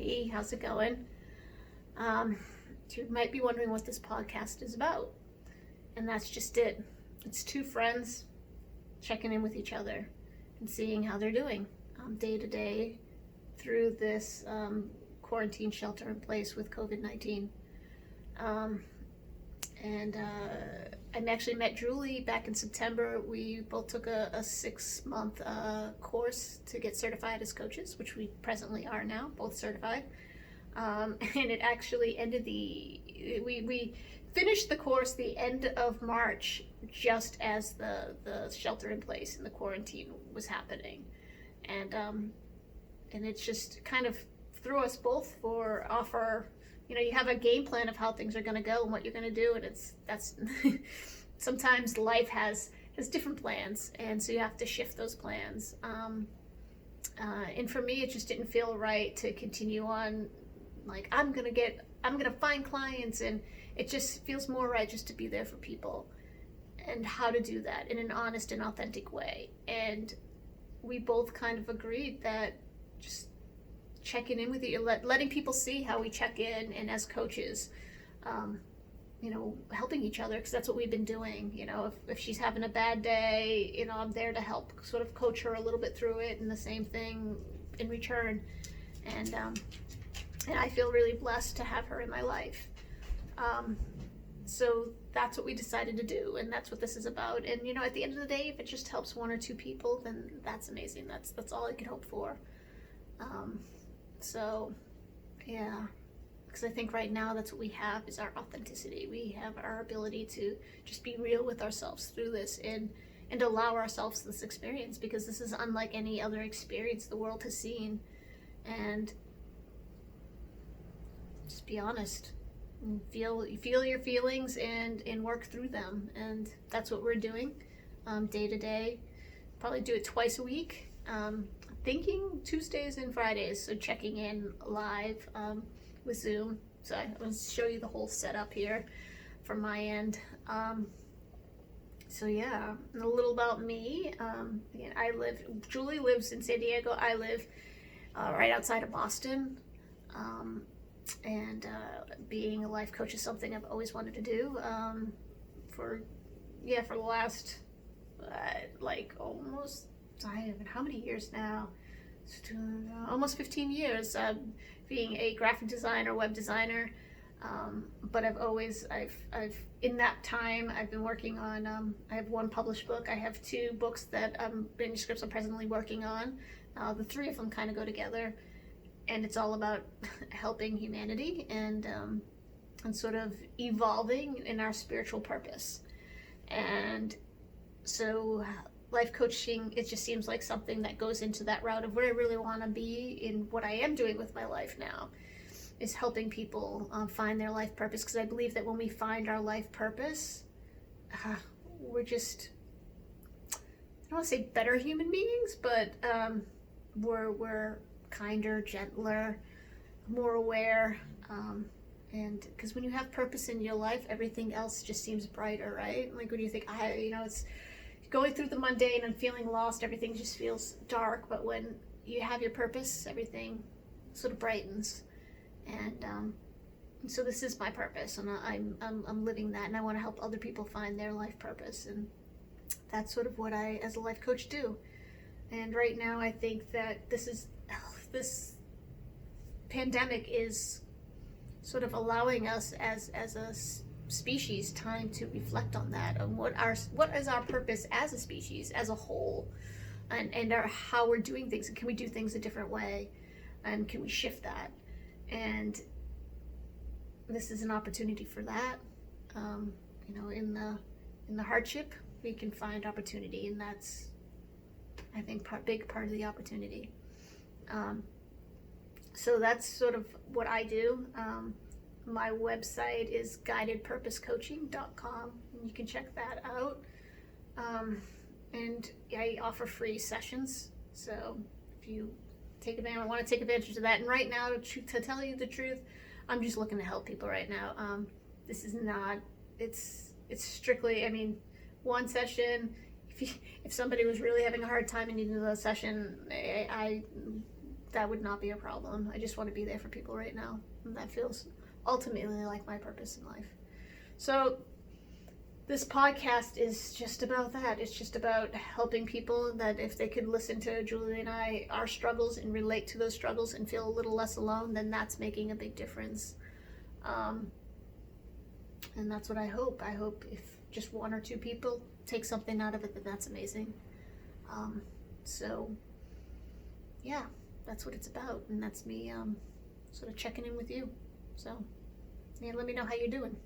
Hey, how's it going? You might be wondering what this podcast is about, and that's just it. It's two friends checking in with each other and seeing how they're doing day to day through this quarantine shelter in place with COVID-19. I actually met Julie back in September. We both took a 6-month course to get certified as coaches, which we presently are now, both certified. And it actually ended we finished the course the end of March, just as the shelter in place and the quarantine was happening. And it just kind of threw us both off our, you have a game plan of how things are going to go and what you're going to do, and that's sometimes life has different plans, and so you have to shift those plans. And for me, it just didn't feel right to continue on. Like, I'm gonna find clients, and it just feels more right just to be there for people, and how to do that in an honest and authentic way. And we both kind of agreed that just checking in with you, letting people see how we check in, and as coaches, helping each other, because that's what we've been doing. If she's having a bad day, I'm there to help sort of coach her a little bit through it, and the same thing in return. And I feel really blessed to have her in my life. So that's what we decided to do, and that's what this is about. And at the end of the day, if it just helps one or two people, then that's amazing. That's all I could hope for. So yeah, because I think right now that's what we have, is our authenticity. We have our ability to just be real with ourselves through this, and allow ourselves this experience, because this is unlike any other experience the world has seen. And just be honest and feel your feelings and work through them. And that's what we're doing day to day. Probably do it twice a week. Thinking Tuesdays and Fridays, so checking in live with Zoom. So I'll show you the whole setup here from my end. So yeah, a little about me. Again, Julie lives in San Diego. I live right outside of Boston. And being a life coach is something I've always wanted to do for the last almost, how many years now? Almost 15 years being a graphic designer, web designer. But I've in that time I've been working on, I have one published book. I have 2 books that manuscripts I'm presently working on. The 3 of them kind of go together. And it's all about helping humanity and sort of evolving in our spiritual purpose. And so life coaching, it just seems like something that goes into that route of where I really want to be in what I am doing with my life now, is helping people find their life purpose. Because I believe that when we find our life purpose, we're just, I don't want to say better human beings, but we're kinder, gentler, more aware, and because when you have purpose in your life, everything else just seems brighter, right? Like when you think, it's going through the mundane and feeling lost, everything just feels dark. But when you have your purpose, everything sort of brightens. And so this is my purpose, and I'm living that, and I want to help other people find their life purpose, and that's sort of what I, as a life coach, do. And right now, I think that this pandemic is sort of allowing us as a species time to reflect on that, on what is our purpose as a species, as a whole, and how we're doing things, and can we do things a different way, and can we shift that? And this is an opportunity for that. In the hardship, we can find opportunity, and that's, I think, big part of the opportunity. So that's sort of what I do. My website is guidedpurposecoaching.com, and you can check that out. And I offer free sessions, so if you want to take advantage of that. And right now, to tell you the truth, I'm just looking to help people right now. This is not, it's strictly, one session. If somebody was really having a hard time and needed a session, I that would not be a problem. I just want to be there for people right now, and that feels ultimately like my purpose in life. So this podcast is just about that. It's just about helping people, that if they could listen to Julie and I, our struggles, and relate to those struggles and feel a little less alone, then that's making a big difference. And that's what I hope. I hope if just one or two people take something out of it, then that's amazing. So yeah, that's what it's about, and that's me sort of checking in with you. So yeah, let me know how you're doing.